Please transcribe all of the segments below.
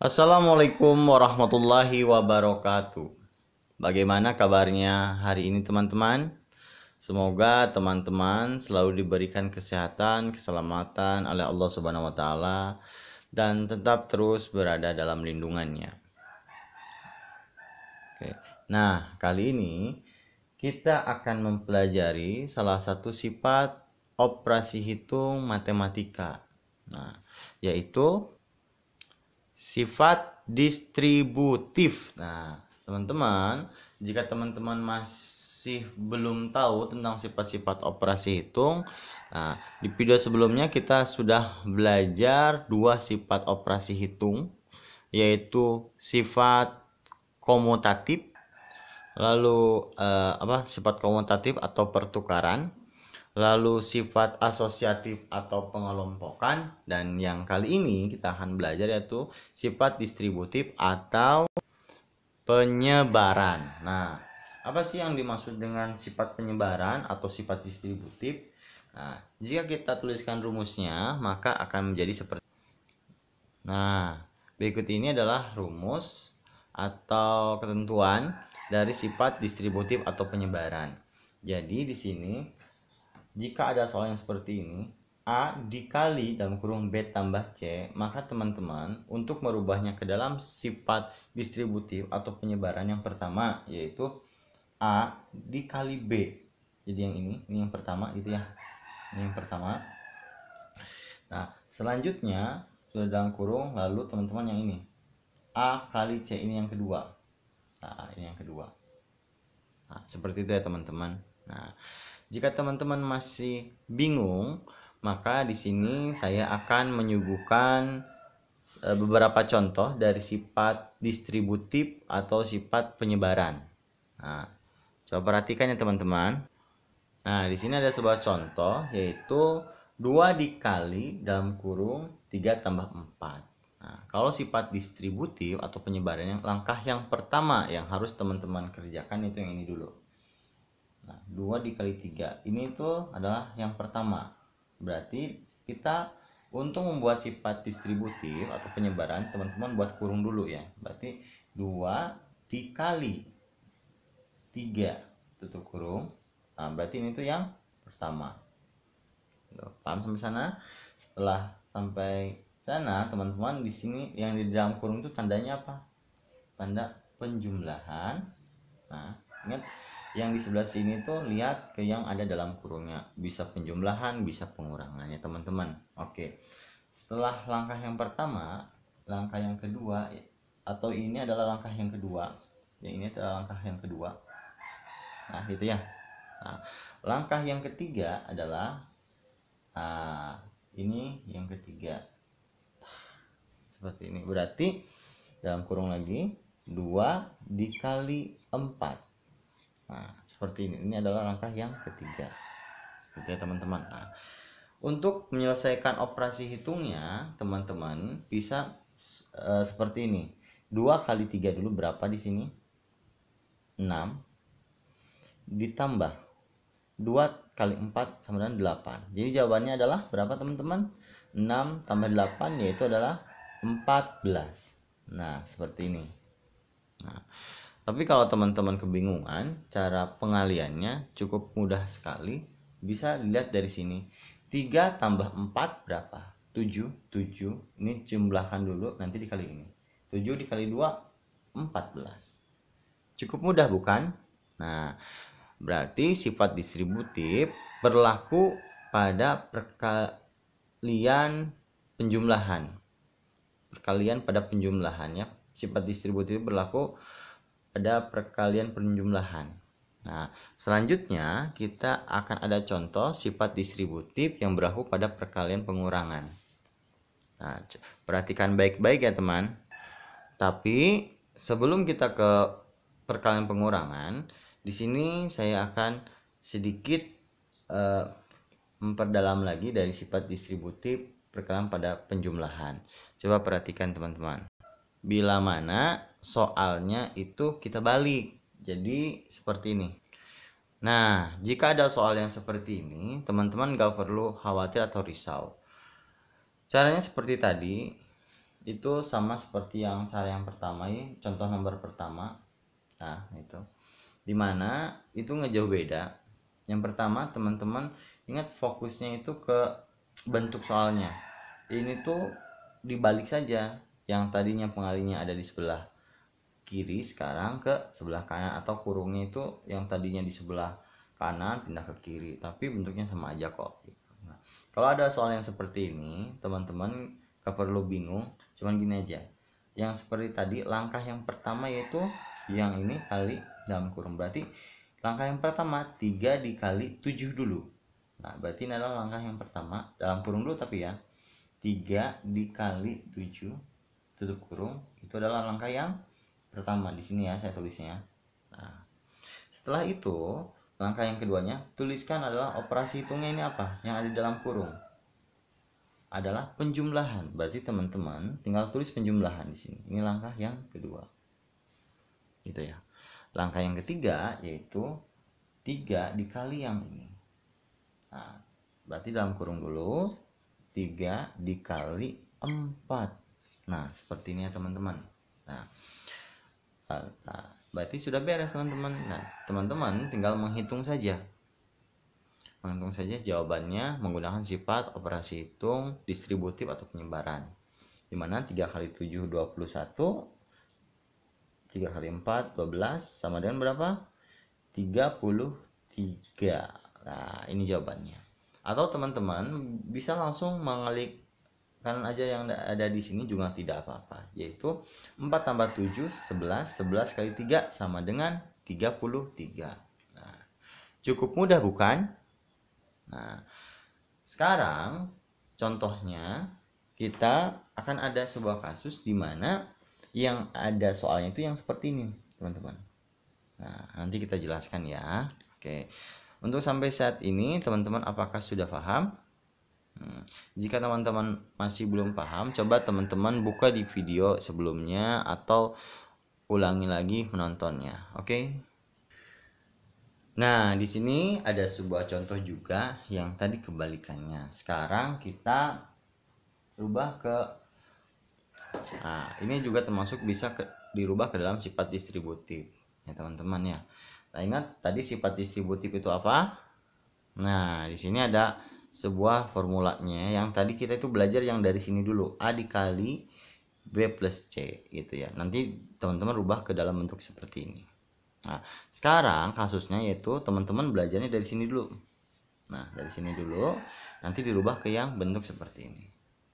Assalamualaikum warahmatullahi wabarakatuh. Bagaimana kabarnya hari ini teman-teman? Semoga teman-teman selalu diberikan kesehatan, keselamatan oleh Allah Subhanahu wa taala dan tetap terus berada dalam lindungannya. Oke. Nah, kali ini kita akan mempelajari salah satu sifat operasi hitung matematika. Nah, yaitu sifat distributif. Nah, teman-teman, jika teman-teman masih belum tahu tentang sifat-sifat operasi hitung, nah, di video sebelumnya kita sudah belajar dua sifat operasi hitung, yaitu sifat komutatif, lalu sifat komutatif atau pertukaran, lalu sifat asosiatif atau pengelompokan, dan yang kali ini kita akan belajar yaitu sifat distributif atau penyebaran. Nah, apa sih yang dimaksud dengan sifat penyebaran atau sifat distributif? Nah, jika kita tuliskan rumusnya, maka akan menjadi seperti. Nah, berikut ini adalah rumus atau ketentuan dari sifat distributif atau penyebaran. Jadi di sini jika ada soal yang seperti ini, A dikali dalam kurung B tambah C, maka teman-teman untuk merubahnya ke dalam sifat distributif atau penyebaran yang pertama, yaitu A dikali B. Jadi yang ini yang pertama gitu ya. Ini yang pertama. Nah, selanjutnya sudah dalam kurung, lalu teman-teman yang ini. A kali C, ini yang kedua. Nah, ini yang kedua. Nah, seperti itu ya teman-teman. Nah, jika teman-teman masih bingung, maka di sini saya akan menyuguhkan beberapa contoh dari sifat distributif atau sifat penyebaran. Nah, coba perhatikan ya teman-teman. Nah, di sini ada sebuah contoh yaitu 2 dikali dalam kurung 3 tambah 4. Nah, kalau sifat distributif atau penyebaran, langkah yang pertama yang harus teman-teman kerjakan itu yang ini dulu. Nah, 2 dikali 3 ini tuh adalah yang pertama. Berarti kita untuk membuat sifat distributif atau penyebaran, teman-teman buat kurung dulu ya. Berarti 2 dikali 3 tutup kurung. Nah, berarti ini tuh yang pertama. Paham sampai sana? Setelah sampai sana, teman-teman di sini yang di dalam kurung itu tandanya apa? Tanda penjumlahan. Nah, ingat yang di sebelah sini tuh lihat ke yang ada dalam kurungnya, bisa penjumlahan, bisa pengurangannya teman-teman. Oke, setelah langkah yang pertama, langkah yang kedua, atau ini adalah langkah yang kedua, yang ini adalah langkah yang kedua. Nah, gitu ya. Nah, langkah yang ketiga adalah ini yang ketiga, seperti ini. Berarti dalam kurung lagi 2 dikali 4. Nah, seperti ini. Ini adalah langkah yang ketiga. Gitu ya, teman-teman. Nah, untuk menyelesaikan operasi hitungnya, teman-teman bisa seperti ini. 2 kali 3 dulu berapa di sini? 6. Ditambah 2 kali 4 sama dengan 8. Jadi jawabannya adalah berapa, teman-teman? 6 tambah 8 yaitu adalah 14. Nah, seperti ini. Nah, tapi kalau teman-teman kebingungan, cara pengaliannya cukup mudah sekali. Bisa dilihat dari sini. 3 tambah 4 berapa? 7. 7. Ini jumlahkan dulu, nanti dikali ini. 7 dikali 2, 14. Cukup mudah bukan? Nah, berarti sifat distributif berlaku pada perkalian penjumlahan. Perkalian pada penjumlahannya. Sifat distributif berlaku pada perkalian penjumlahan. Nah, selanjutnya kita akan ada contoh sifat distributif yang berlaku pada perkalian pengurangan. Nah, perhatikan baik-baik ya teman. Tapi sebelum kita ke perkalian pengurangan, di sini saya akan sedikit memperdalam lagi dari sifat distributif perkalian pada penjumlahan. Coba perhatikan teman-teman. Bila mana soalnya itu kita balik, jadi seperti ini. Nah, jika ada soal yang seperti ini, teman-teman gak perlu khawatir atau risau. Caranya seperti tadi. itu sama seperti yang cara yang pertama ini, contoh nomor pertama. Nah, itu dimana itu ngejauh beda. Yang pertama teman-teman ingat fokusnya itu ke bentuk soalnya. Ini tuh dibalik saja, yang tadinya pengalinya ada di sebelah kiri sekarang ke sebelah kanan, atau kurungnya itu yang tadinya di sebelah kanan pindah ke kiri, tapi bentuknya sama aja kok. Nah, kalau ada soal yang seperti ini teman-teman gak perlu bingung, cuman gini aja. Yang seperti tadi, langkah yang pertama yaitu yang ini kali dalam kurung, berarti langkah yang pertama 3 dikali 7 dulu. Nah, berarti ini adalah langkah yang pertama dalam kurung dulu, tapi ya 3 dikali 7 tutup kurung, itu adalah langkah yang pertama. Di sini ya saya tulisnya. Nah, setelah itu langkah yang keduanya, tuliskan adalah operasi hitungnya ini apa yang ada di dalam kurung, adalah penjumlahan. Berarti teman-teman tinggal tulis penjumlahan di sini. Ini langkah yang kedua, gitu ya. Langkah yang ketiga yaitu 3 dikali yang ini. Nah, berarti dalam kurung dulu 3 dikali 4. Nah, seperti ini ya teman-teman. Nah, berarti sudah beres teman-teman. Nah, teman-teman tinggal menghitung saja. Menghitung saja jawabannya menggunakan sifat operasi hitung distributif atau penyebaran. Dimana 3 kali 7 21, 3 kali 4 12, sama dengan berapa? 33. Nah, ini jawabannya. Atau teman-teman bisa langsung mengelik kanan aja yang ada di sini juga tidak apa-apa, yaitu 4 tambah 7 11, 11 kali 3 sama dengan 33. Nah, cukup mudah bukan? Nah, sekarang contohnya kita akan ada sebuah kasus di mana yang ada soalnya itu yang seperti ini, teman-teman. Nah, nanti kita jelaskan ya. Oke. Untuk sampai saat ini teman-teman apakah sudah paham? Jika teman-teman masih belum paham, coba teman-teman buka di video sebelumnya atau ulangi lagi menontonnya. Oke. Nah, di sini ada sebuah contoh juga yang tadi kebalikannya. Sekarang kita rubah ke ini juga termasuk bisa dirubah ke dalam sifat distributif ya, teman-teman ya. Nah, ingat tadi sifat distributif itu apa? Nah, di sini ada sebuah formulanya yang tadi kita itu belajar yang dari sini dulu, A dikali B plus C gitu ya. Nanti teman-teman rubah ke dalam bentuk seperti ini. Nah, sekarang kasusnya yaitu teman-teman belajarnya dari sini dulu. Nah, dari sini dulu nanti dirubah ke yang bentuk seperti ini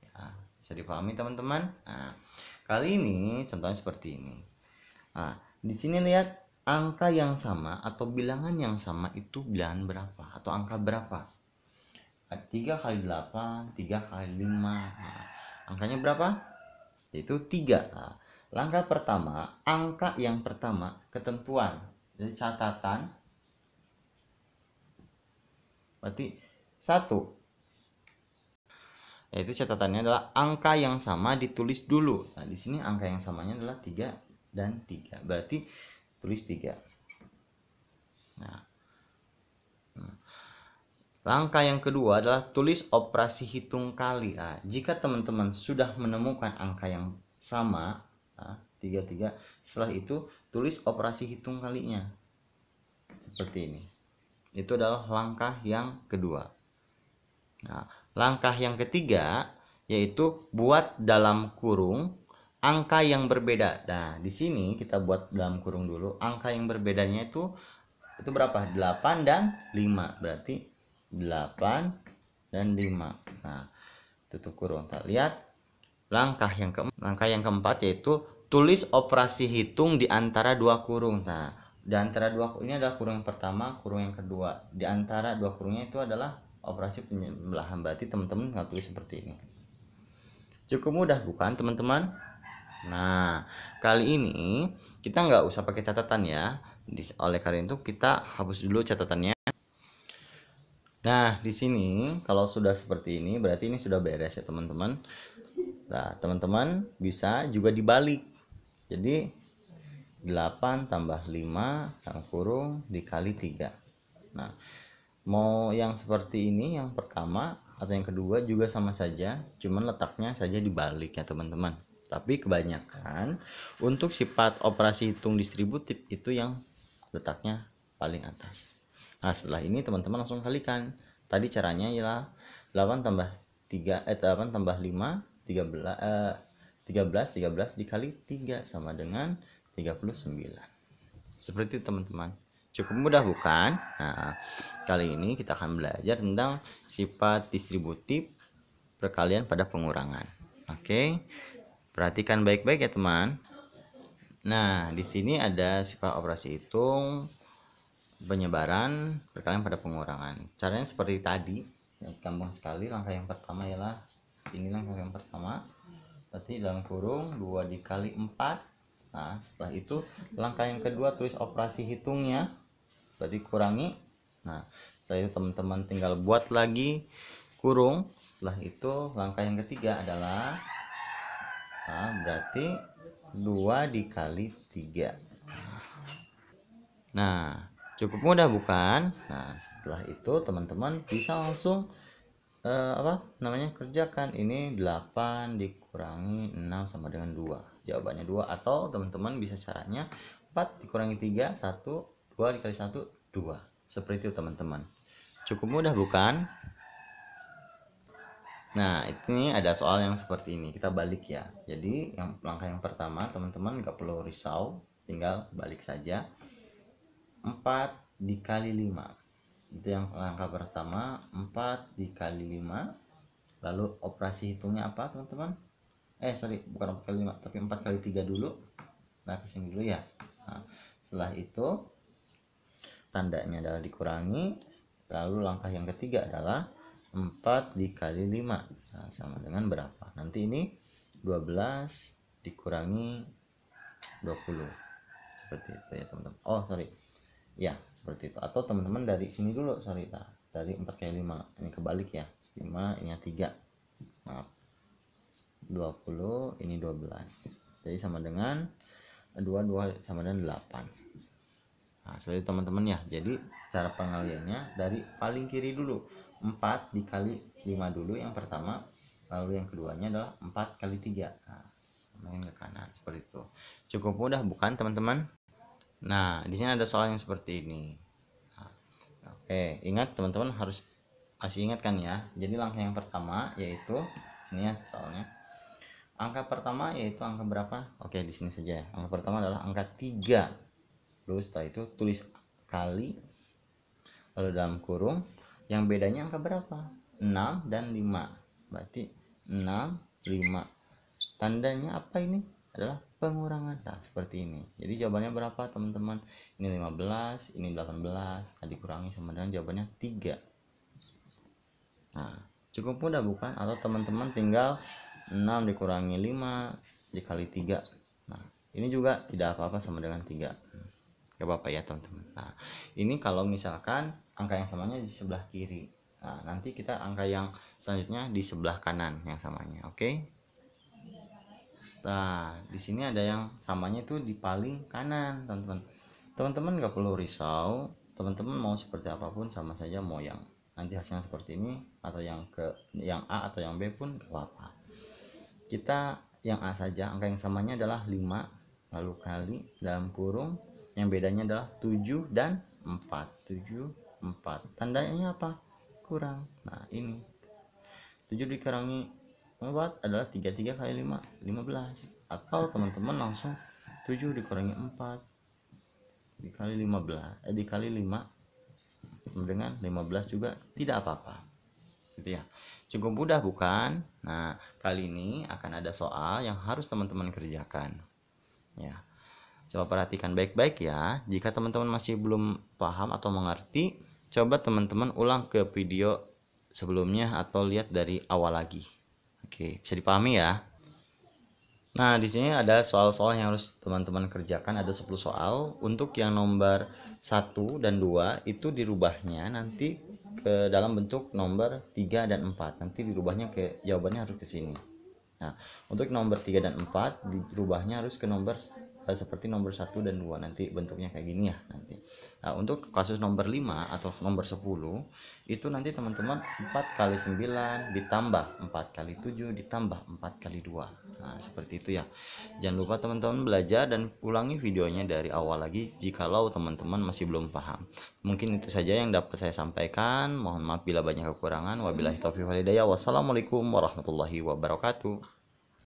ya, bisa dipahami teman-teman. Nah, kali ini contohnya seperti ini. Nah, di sini lihat angka yang sama atau bilangan yang sama itu bilangan berapa atau angka berapa? 3 kali 8, 3 kali 5. Nah, angkanya berapa? Yaitu 3. Nah, langkah pertama, angka yang pertama, ketentuan. Jadi catatan. Berarti 1. Yaitu catatannya adalah angka yang sama ditulis dulu. Nah, di sini angka yang samanya adalah 3 dan 3. Berarti tulis 3. Nah, langkah yang kedua adalah tulis operasi hitung kali. Nah, jika teman-teman sudah menemukan angka yang sama, 33, setelah itu tulis operasi hitung kalinya. Seperti ini. Itu adalah langkah yang kedua. Nah, langkah yang ketiga yaitu buat dalam kurung angka yang berbeda. Nah, di sini kita buat dalam kurung dulu. Angka yang berbedanya itu berapa? 8 dan 5. Berarti 8 dan 5. Nah, tutup kurung. Kita lihat langkah yang keempat yaitu tulis operasi hitung di antara dua kurung. Nah, di antara dua ini adalah kurung yang pertama, kurung yang kedua. Di antara dua kurungnya itu adalah operasi penjumlahan. Berarti teman-teman nggak tulis seperti ini. Cukup mudah bukan teman-teman? Nah, kali ini kita nggak usah pakai catatan ya. Oleh karena itu kita hapus dulu catatannya. Nah, di sini kalau sudah seperti ini berarti ini sudah beres ya teman-teman. Nah, teman-teman bisa juga dibalik. Jadi 8 tambah 5 dalam kurung dikali 3. Nah, mau yang seperti ini yang pertama atau yang kedua juga sama saja, cuman letaknya saja dibalik ya teman-teman. Tapi kebanyakan untuk sifat operasi hitung distributif itu yang letaknya paling atas. Nah, setelah ini teman-teman langsung kalikan. Tadi caranya ialah 8 tambah 8 tambah 5 13 dikali 3 sama dengan 39. Seperti itu teman-teman. Cukup mudah bukan? Nah, kali ini kita akan belajar tentang sifat distributif perkalian pada pengurangan. Oke. Perhatikan baik-baik ya teman. Nah, di sini ada sifat operasi hitung penyebaran perkalian pada pengurangan. Caranya seperti tadi, gampang sekali. Langkah yang pertama ialah ini langkah yang pertama. Berarti dalam kurung 2 dikali 4. Nah, setelah itu langkah yang kedua tulis operasi hitungnya. Berarti kurangi. Nah, setelah itu teman-teman tinggal buat lagi kurung. Setelah itu langkah yang ketiga adalah berarti 2 dikali 3. Nah, cukup mudah bukan? Nah, setelah itu teman-teman bisa langsung kerjakan. Ini 8 dikurangi 6 sama dengan 2. Jawabannya 2. Atau teman-teman bisa caranya 4 dikurangi 3 1, 2 dikali 1 2. Seperti itu teman-teman. Cukup mudah bukan? Nah, ini ada soal yang seperti ini. Kita balik ya. Jadi yang langkah yang pertama teman-teman nggak perlu risau, tinggal balik saja. 4 dikali 5. Itu yang langkah pertama. 4 dikali 5. Lalu operasi hitungnya apa teman-teman? Bukan 4 kali 5, tapi 4 kali 3 dulu. Nah, kesini dulu ya. Nah, setelah itu tandanya adalah dikurangi. Lalu langkah yang ketiga adalah 4 dikali 5. Nah, sama dengan berapa? Nanti ini 12 dikurangi 20. Seperti itu ya teman-teman. Ya, seperti itu. Atau teman-teman dari sini dulu, dari 4 kali 5. Ini kebalik ya. 5, ini 3. Maaf. 20, ini 12. Jadi sama dengan 2 sama dengan 8. Nah, seperti itu teman-teman ya. Jadi cara pengaliannya dari paling kiri dulu. 4 dikali 5 dulu yang pertama, lalu yang keduanya adalah 4 kali 3. Nah, samain ke kanan seperti itu. Cukup mudah bukan teman-teman? Nah, di sini ada soal yang seperti ini. Nah, oke, ingat teman-teman masih ingat kan ya. Jadi langkah yang pertama yaitu sini ya soalnya. Angka pertama yaitu angka berapa? Oke, di sini saja. Angka pertama adalah angka 3. Lalu setelah itu tulis kali, lalu dalam kurung yang bedanya angka berapa? 6 dan 5. Berarti 6, 5. Tandanya apa ini? Adalah pengurangan. Nah, seperti ini. Jadi jawabannya berapa teman-teman? Ini 15, ini 18. Nah, dikurangi sama dengan jawabannya 3. Nah, cukup mudah bukan? Atau teman-teman tinggal 6 dikurangi 5 dikali 3. Nah, ini juga tidak apa-apa sama dengan 3. Gak apa-apa ya teman-teman. Nah, ini kalau misalkan angka yang samanya di sebelah kiri. Nah, nanti kita angka yang selanjutnya di sebelah kanan yang samanya. Oke. Nah, di sini ada yang samanya itu di paling kanan, teman-teman. Teman-teman nggak perlu risau. Teman-teman mau seperti apapun sama saja, mau yang nanti hasilnya seperti ini atau yang A atau yang B pun gak apa-apa. Kita yang A saja, angka yang samanya adalah 5, lalu kali dalam kurung yang bedanya adalah 7 dan 4. 7, 4. Tandanya apa? Kurang. Nah, ini 7 dikurangi 4 adalah 33 kali 5, 15. Atau teman-teman langsung 7 dikurangi 4 dikali 15, dikali 5 dengan 15 juga tidak apa-apa. Gitu ya. Cukup mudah bukan? Nah, kali ini akan ada soal yang harus teman-teman kerjakan. Ya. Coba perhatikan baik-baik ya. Jika teman-teman masih belum paham atau mengerti, coba teman-teman ulang ke video sebelumnya atau lihat dari awal lagi. Oke, bisa dipahami ya. Nah, di sini ada soal-soal yang harus teman-teman kerjakan. Ada 10 soal. Untuk yang nomor 1 dan 2 itu dirubahnya nanti ke dalam bentuk nomor 3 dan 4. Nanti dirubahnya ke jawabannya harus ke sini. Nah, untuk nomor 3 dan 4 dirubahnya harus ke nomor seperti nomor 1 dan 2 nanti bentuknya kayak gini ya nanti. Nah, untuk kasus nomor 5 atau nomor 10 itu nanti teman-teman 4 kali 9 ditambah 4 kali 7 ditambah 4 kali 2. Nah, seperti itu ya. Jangan lupa teman-teman belajar dan ulangi videonya dari awal lagi jikalau teman-teman masih belum paham. Mungkin itu saja yang dapat saya sampaikan. Mohon maaf bila banyak kekurangan. Wabillahi taufiq wal hidayah. Wassalamualaikum warahmatullahi wabarakatuh.